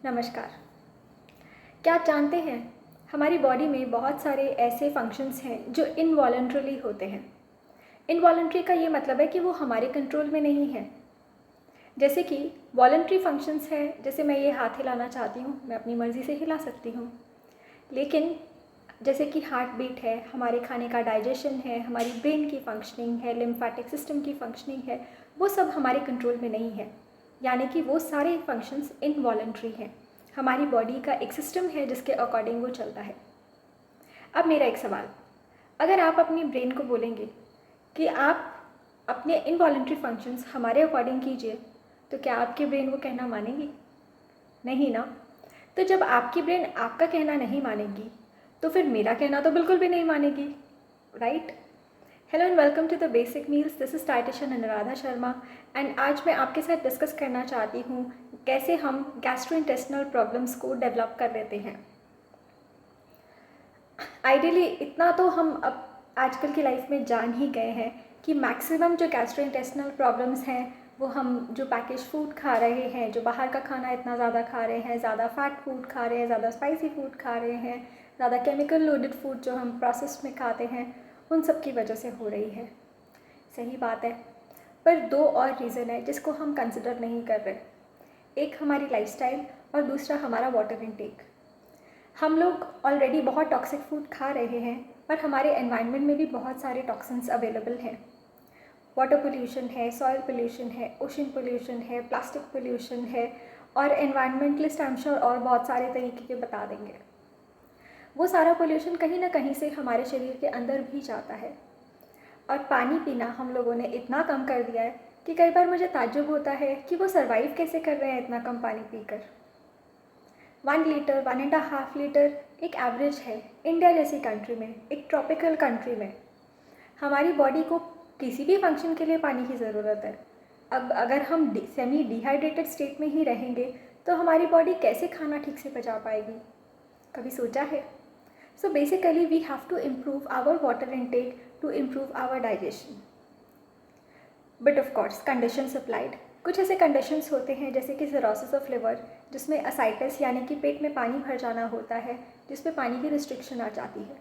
नमस्कार। क्या आप जानते हैं हमारी बॉडी में बहुत सारे ऐसे फंक्शंस हैं जो इनवॉलंटरीली होते हैं। इनवॉलंटरी का ये मतलब है कि वो हमारे कंट्रोल में नहीं है। जैसे कि वॉलंटरी फंक्शंस है, जैसे मैं ये हाथ हिलाना चाहती हूँ, मैं अपनी मर्ज़ी से हिला सकती हूँ। लेकिन जैसे कि हार्ट बीट है, हमारे खाने का डाइजेशन है, हमारी ब्रेन की फंक्शनिंग है, लिम्फेटिक सिस्टम की फंक्शनिंग है, वो सब हमारे कंट्रोल में नहीं है। यानी कि वो सारे फंक्शंस इनवॉलंटरी हैं। हमारी बॉडी का एक सिस्टम है जिसके अकॉर्डिंग वो चलता है। अब मेरा एक सवाल, अगर आप अपनी ब्रेन को बोलेंगे कि आप अपने इनवॉलंटरी फंक्शंस हमारे अकॉर्डिंग कीजिए, तो क्या आपकी ब्रेन वो कहना मानेगी? नहीं ना। तो जब आपकी ब्रेन आपका कहना नहीं मानेगी, तो फिर मेरा कहना तो बिल्कुल भी नहीं मानेगी, right? Hello and welcome to the basic meals. This is dietitian Anuradha Sharma and आज मैं आपके साथ डिस्कस करना चाहती हूँ कैसे हम गैस्ट्रोइंटेस्टिनल प्रॉब्लम्स को डेवलप कर लेते हैं। आइडियली इतना तो हम अब आजकल की लाइफ में जान ही गए हैं कि मैक्सिमम जो गैस्ट्रोइंटेस्टिनल प्रॉब्लम्स हैं वो हम जो पैकेज फूड खा रहे हैं, जो बाहर का खाना इतना ज़्यादा खा रहे हैं, ज़्यादा फैट फूड खा रहे हैं, ज़्यादा स्पाइसी फूड खा रहे हैं, ज़्यादा केमिकल लोडेड फूड जो हम प्रोसेस्ड में खाते हैं, उन सब की वजह से हो रही है। सही बात है, पर दो और रीज़न है जिसको हम कंसिडर नहीं कर रहे। एक हमारी लाइफस्टाइल और दूसरा हमारा वाटर इनटेक। हम लोग ऑलरेडी बहुत टॉक्सिक फूड खा रहे हैं और हमारे एनवायरनमेंट में भी बहुत सारे टॉक्सिन्स अवेलेबल हैं। वाटर पोल्यूशन है, सॉइल पोल्यूशन है, ओशन पोल्यूशन है, प्लास्टिक पोल्यूशन है और एनवायरनमेंटलिस्ट आई एम श्योर और बहुत सारे तरीके के बता देंगे। वो सारा पोल्यूशन कहीं ना कहीं से हमारे शरीर के अंदर भी जाता है। और पानी पीना हम लोगों ने इतना कम कर दिया है कि कई बार मुझे ताज्जुब होता है कि वो सर्वाइव कैसे कर रहे हैं इतना कम पानी पीकर। 1 लीटर 1.5 लीटर एक एवरेज है इंडिया जैसी कंट्री में, एक ट्रॉपिकल कंट्री में। हमारी बॉडी को किसी भी फंक्शन के लिए पानी की ज़रूरत है। अब अगर हम सेमी डिहाइड्रेटेड स्टेट में ही रहेंगे तो हमारी बॉडी कैसे खाना ठीक से पचा पाएगी? कभी सोचा है? So basically we have to improve our water intake to improve our digestion. But of course conditions applied. कुछ ऐसे कंडीशंस होते हैं जैसे कि सिरोसिस ऑफ लिवर, जिसमें असाइटिस यानी कि पेट में पानी भर जाना होता है, जिसमें पानी की रिस्ट्रिक्शन आ जाती है।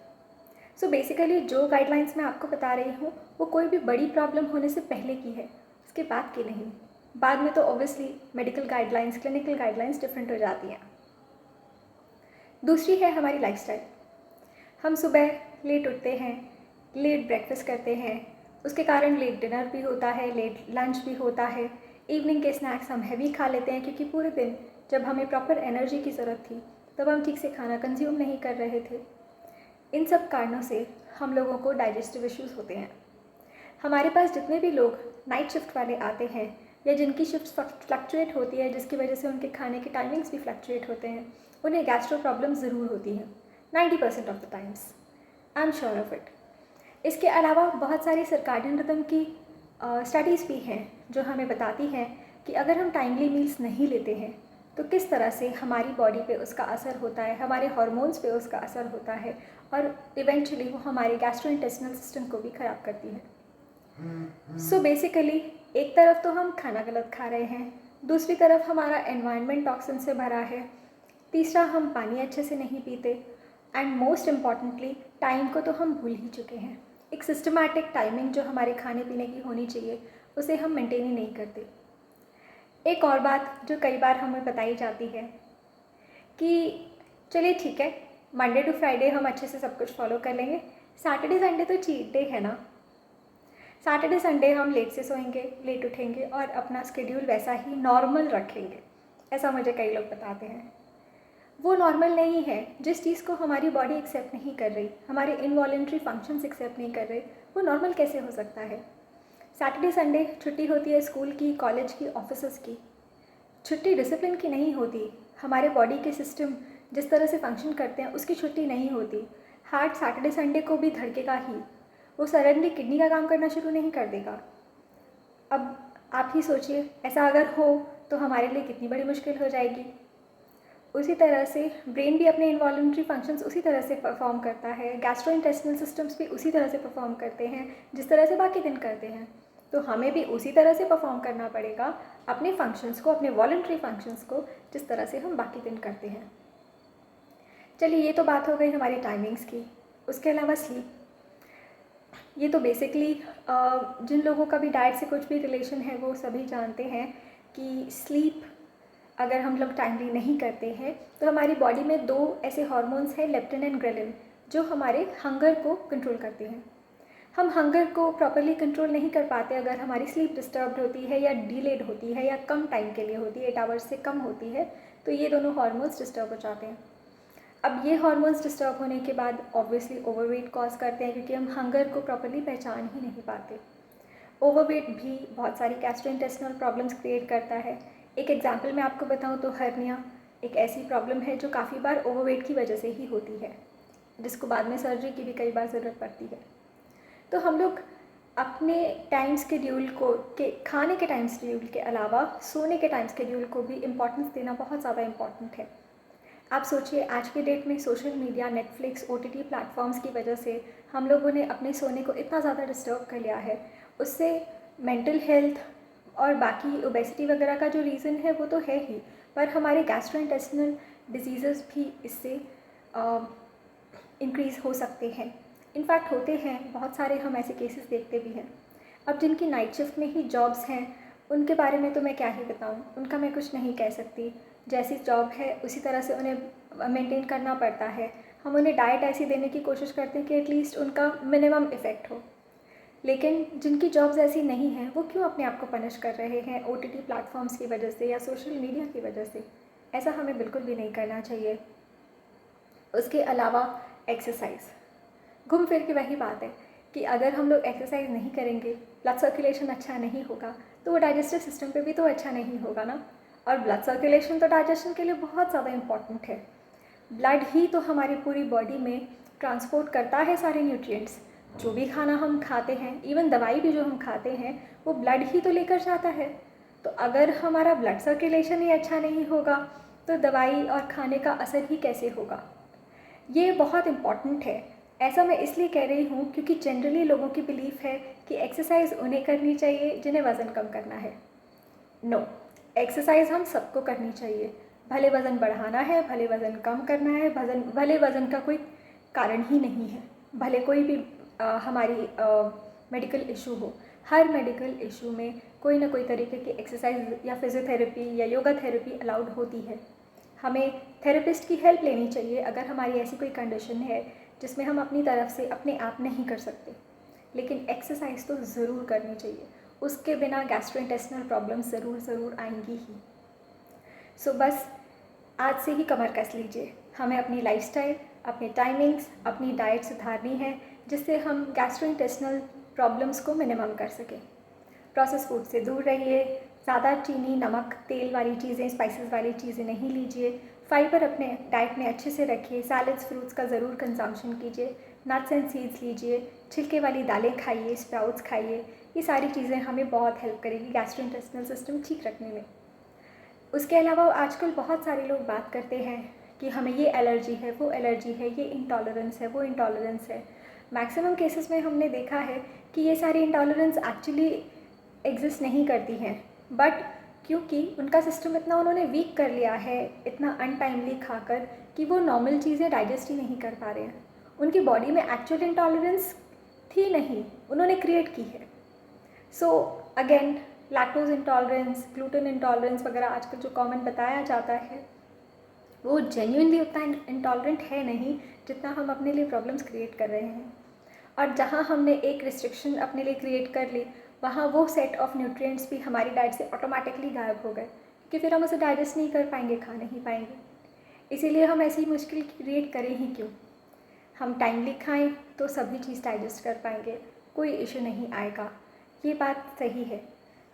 सो बेसिकली जो गाइडलाइंस मैं आपको बता रही हूँ वो कोई भी बड़ी प्रॉब्लम होने से पहले की है, उसके बाद की नहीं। बाद में तो obviously medical guidelines, clinical guidelines different हो जाती हैं। दूसरी है हमारी लाइफस्टाइल। हम सुबह लेट उठते हैं, लेट ब्रेकफास्ट करते हैं, उसके कारण लेट डिनर भी होता है, लेट लंच भी होता है। इवनिंग के स्नैक्स हम हैवी खा लेते हैं क्योंकि पूरे दिन जब हमें प्रॉपर एनर्जी की ज़रूरत थी तब हम ठीक से खाना कंज्यूम नहीं कर रहे थे। इन सब कारणों से हम लोगों को डाइजेस्टिव इश्यूज़ होते हैं। हमारे पास जितने भी लोग नाइट शिफ्ट वाले आते हैं या जिनकी शिफ्ट फ्लक्चुएट होती है, जिसकी वजह से उनके खाने के टाइमिंग्स भी फ्लक्चुएट होते हैं, उन्हें गैस्ट्रो प्रॉब्लम ज़रूर होती हैं 90% of the times. I am sure of it. इसके अलावा बहुत सारी सर्काडियन रिदम की स्टडीज़ भी हैं जो हमें बताती हैं कि अगर हम टाइमली मील्स नहीं लेते हैं तो किस तरह से हमारी बॉडी पे उसका असर होता है, हमारे हार्मोन्स पे उसका असर होता है और इवेंचुअली वो हमारे गैस्ट्रोइंटेस्टिनल सिस्टम को भी ख़राब करती है। सो बेसिकली एक तरफ तो हम खाना गलत खा रहे हैं, दूसरी तरफ हमारा एनवायरनमेंट टॉक्सिन से भरा है, तीसरा हम पानी अच्छे से नहीं पीते एंड मोस्ट इम्पॉर्टेंटली टाइम को तो हम भूल ही चुके हैं। एक सिस्टमैटिक टाइमिंग जो हमारे खाने पीने की होनी चाहिए उसे हम मेंटेन ही नहीं करते। एक और बात जो कई बार हमें बताई जाती है कि चलिए ठीक है, मंडे टू फ्राइडे हम अच्छे से सब कुछ फॉलो कर लेंगे, सैटरडे संडे तो चीट डे है ना। सैटरडे संडे हम लेट से सोएंगे, लेट उठेंगे और अपना स्केड्यूल वैसा ही नॉर्मल रखेंगे, ऐसा मुझे कई लोग बताते हैं। वो नॉर्मल नहीं है। जिस चीज़ को हमारी बॉडी एक्सेप्ट नहीं कर रही, हमारे इनवॉलेंट्री फंक्शंस एक्सेप्ट नहीं कर रहे, वो नॉर्मल कैसे हो सकता है? सैटरडे संडे छुट्टी होती है स्कूल की, कॉलेज की, ऑफिस की। छुट्टी डिसिप्लिन की नहीं होती। हमारे बॉडी के सिस्टम जिस तरह से फंक्शन करते हैं उसकी छुट्टी नहीं होती। हार्ट सैटरडे संडे को भी धड़केगा ही, वो सडनली किडनी का काम करना शुरू नहीं कर देगा। अब आप ही सोचिए, ऐसा अगर हो तो हमारे लिए कितनी बड़ी मुश्किल हो जाएगी। उसी तरह से ब्रेन भी अपने इन्वॉल्यूंट्री फंक्शंस उसी तरह से परफॉर्म करता है, गैस्ट्रोइंटेस्टिनल सिस्टम्स भी उसी तरह से परफॉर्म करते हैं जिस तरह से बाकी दिन करते हैं। तो हमें भी उसी तरह से परफॉर्म करना पड़ेगा अपने फंक्शंस को, अपने वॉलंटरी फंक्शंस को, जिस तरह से हम बाकी दिन करते हैं। चलिए, ये तो बात हो गई हमारी टाइमिंग्स की। उसके अलावा स्लीप, ये तो बेसिकली जिन लोगों का भी डाइट से कुछ भी रिलेशन है वो सभी जानते हैं कि स्लीप अगर हम लोग टाइमली नहीं करते हैं तो हमारी बॉडी में दो ऐसे हार्मोन्स हैं, लेप्टिन एंड ग्रेलिन, जो हमारे हंगर को कंट्रोल करते हैं। हम हंगर को प्रॉपरली कंट्रोल नहीं कर पाते अगर हमारी स्लीप डिस्टर्ब्ड होती है या डिलेड होती है या कम टाइम के लिए होती है, 8 आवर्स से कम होती है, तो ये दोनों हार्मोन्स डिस्टर्ब हो जाते हैं। अब ये हार्मोन्स डिस्टर्ब होने के बाद ऑब्वियसली ओवरवेट कॉज करते हैं, क्योंकि हम हंगर को प्रॉपरली पहचान ही नहीं पाते। ओवरवेट भी बहुत सारी गैस्ट्रोइंटेस्टिनल प्रॉब्लम्स क्रिएट करता है। एक एग्जांपल मैं आपको बताऊं तो हर्निया एक ऐसी प्रॉब्लम है जो काफ़ी बार ओवरवेट की वजह से ही होती है, जिसको बाद में सर्जरी की भी कई बार ज़रूरत पड़ती है। तो हम लोग अपने टाइम स्केड्यूल को के खाने के टाइम स्केड्यूल के अलावा सोने के टाइम स्केड्यूल को भी इम्पॉर्टेंस देना बहुत ज़्यादा इम्पॉर्टेंट है। आप सोचिए, आज के डेट में social media, Netflix, OTT platforms की वजह से हम लोगों ने अपने सोने को इतना ज़्यादा डिस्टर्ब कर लिया है। उससे मेंटल हेल्थ और बाकी ओबेसिटी वगैरह का जो रीज़न है वो तो है ही, पर हमारे गैस्ट्रोइंटेस्टिनल डिजीज़ भी इससे इंक्रीज़ हो सकते हैं। इनफैक्ट होते हैं, बहुत सारे हम ऐसे केसेस देखते भी हैं। अब जिनकी नाइट शिफ्ट में ही जॉब्स हैं उनके बारे में तो मैं क्या ही बताऊँ, उनका मैं कुछ नहीं कह सकती। जैसी जॉब है उसी तरह से उन्हें मेंटेन करना पड़ता है। हम उन्हें डाइट ऐसी देने की कोशिश करते हैं कि एटलीस्ट उनका मिनिमम इफ़ेक्ट हो। लेकिन जिनकी जॉब्स ऐसी नहीं हैं वो क्यों अपने आप को पनिश कर रहे हैं OTT प्लेटफॉर्म्स की वजह से या सोशल मीडिया की वजह से? ऐसा हमें बिल्कुल भी नहीं करना चाहिए। उसके अलावा एक्सरसाइज, घूम फिर के वही बात है कि अगर हम लोग एक्सरसाइज नहीं करेंगे, ब्लड सर्कुलेशन अच्छा नहीं होगा, तो वो डाइजेस्टिव सिस्टम पे भी तो अच्छा नहीं होगा ना। और ब्लड सर्कुलेशन तो डाइजेशन के लिए बहुत ज़्यादा इम्पॉर्टेंट है। ब्लड ही तो हमारी पूरी बॉडी में ट्रांसपोर्ट करता है सारे न्यूट्रिएंट्स। जो भी खाना हम खाते हैं, इवन दवाई भी जो हम खाते हैं, वो ब्लड ही तो लेकर जाता है। तो अगर हमारा ब्लड सर्कुलेशन ही अच्छा नहीं होगा तो दवाई और खाने का असर ही कैसे होगा? ये बहुत इम्पॉर्टेंट है। ऐसा मैं इसलिए कह रही हूँ क्योंकि जनरली लोगों की बिलीफ है कि एक्सरसाइज उन्हें करनी चाहिए जिन्हें वज़न कम करना है। नो, एक्सरसाइज हम सबको करनी चाहिए। भले वज़न बढ़ाना है, भले वज़न कम करना है, भले वज़न का कोई कारण ही नहीं है, भले कोई भी हमारी मेडिकल इशू हो। हर मेडिकल इशू में कोई ना कोई तरीके की एक्सरसाइज या फिज़ियोथेरेपी या योगा थेरेपी अलाउड होती है। हमें थेरेपिस्ट की हेल्प लेनी चाहिए अगर हमारी ऐसी कोई कंडीशन है जिसमें हम अपनी तरफ से अपने आप नहीं कर सकते। लेकिन एक्सरसाइज तो ज़रूर करनी चाहिए, उसके बिना गैस्ट्रोइंटेस्टिनल प्रॉब्लम्स ज़रूर आएंगी ही। सो बस आज से ही कमर कस लीजिए। हमें अपनी लाइफस्टाइल, अपनी टाइमिंग्स, अपनी डाइट सुधारनी है जिससे हम गैस्ट्रोइंटेस्टिनल प्रॉब्लम्स को मिनिमम कर सकें। प्रोसेस फूड से दूर रहिए, ज़्यादा चीनी, नमक, तेल वाली चीज़ें, स्पाइसेस वाली चीज़ें नहीं लीजिए। फाइबर अपने डाइट में अच्छे से रखिए। सैलड्स, फ्रूट्स का ज़रूर कंजम्पशन कीजिए। नट्स एंड सीड्स लीजिए। छिलके वाली दालें खाइए, स्प्राउट्स खाइए। ये सारी चीज़ें हमें बहुत हेल्प करेगी गैस्ट्रोइंटेस्टिनल सिस्टम ठीक रखने में। उसके अलावा आजकल बहुत सारे लोग बात करते हैं कि हमें ये एलर्जी है, वो एलर्जी है, ये इंटॉलरेंस है, वो इंटॉलरेंस है। मैक्सिमम केसेस में हमने देखा है कि ये सारी इंटॉलरेंस एक्चुअली एग्जिस्ट नहीं करती हैं, बट क्योंकि उनका सिस्टम इतना उन्होंने वीक कर लिया है, इतना अनटाइमली खाकर, कि वो नॉर्मल चीज़ें डाइजेस्ट ही नहीं कर पा रहे हैं। उनकी बॉडी में एक्चुअल इंटॉलरेंस थी नहीं, उन्होंने क्रिएट की है। So again, lactose intolerance, gluten intolerance वगैरह आजकल जो कॉमन बताया जाता है वो जेन्युइनली उतना इंटॉलरेंट है नहीं जितना हम अपने लिए प्रॉब्लम्स क्रिएट कर रहे हैं। और जहाँ हमने एक रिस्ट्रिक्शन अपने लिए क्रिएट कर ली, वहाँ वो सेट ऑफ न्यूट्रिएंट्स भी हमारी डाइट से ऑटोमेटिकली गायब हो गए, क्योंकि फिर हम उसे डाइजेस्ट नहीं कर पाएंगे, खा नहीं पाएंगे। इसीलिए हम ऐसी मुश्किल क्रिएट करें ही क्यों। हम टाइमली खाएं तो सभी चीज़ डाइजेस्ट कर पाएंगे, कोई इशू नहीं आएगा। ये बात सही है।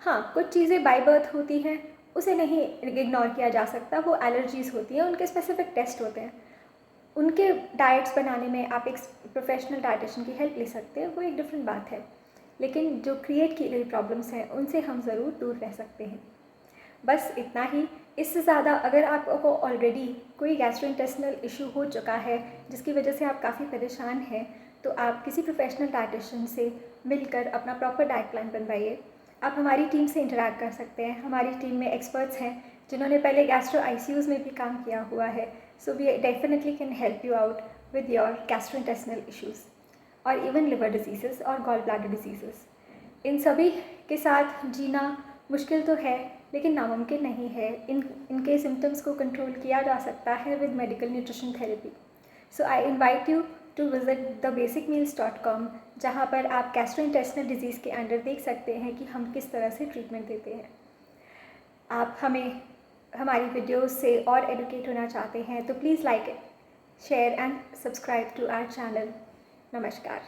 हाँ, कुछ चीज़ें बाय बर्थ होती हैं, उसे नहीं इग्नोर किया जा सकता। वो एलर्जीज़ होती हैं, उनके स्पेसिफिक टेस्ट होते हैं। उनके डाइट्स बनाने में आप एक प्रोफेशनल डाइटिशियन की हेल्प ले सकते हैं, वो एक डिफरेंट बात है। लेकिन जो क्रिएट की गई प्रॉब्लम्स हैं उनसे हम ज़रूर दूर रह सकते हैं। बस इतना ही। इससे ज़्यादा अगर आपको ऑलरेडी कोई गैस्ट्रोइंटेस्टिनल इशू हो चुका है जिसकी वजह से आप काफ़ी परेशान हैं, तो आप किसी प्रोफेशनल डाइटिशियन से मिलकर अपना प्रॉपर डाइट प्लान बनवाइए। आप हमारी टीम से इंटरैक्ट कर सकते हैं। हमारी टीम में एक्सपर्ट्स हैं जिन्होंने पहले गैस्ट्रो आईसीयूज़ में भी काम किया हुआ है। So we definitely can help you out with your gastrointestinal issues और इवन लिवर डिजीज़ेस और गॉल ब्लैडर डिजीज़ेस। इन सभी के साथ जीना मुश्किल तो है लेकिन नामुमकिन नहीं है। इनके सिम्टम्स को कंट्रोल किया जा सकता है with medical nutrition therapy. So I invite you to visit thebasicmeals.com, जहाँ पर आप गैस्ट्रोइंटेस्टिनल डिजीज़ के अंडर देख सकते हैं कि हम किस तरह से ट्रीटमेंट देते हैं। आप हमारी वीडियोस से और एडुकेट होना चाहते हैं तो please like it, share and subscribe to our channel. नमस्कार।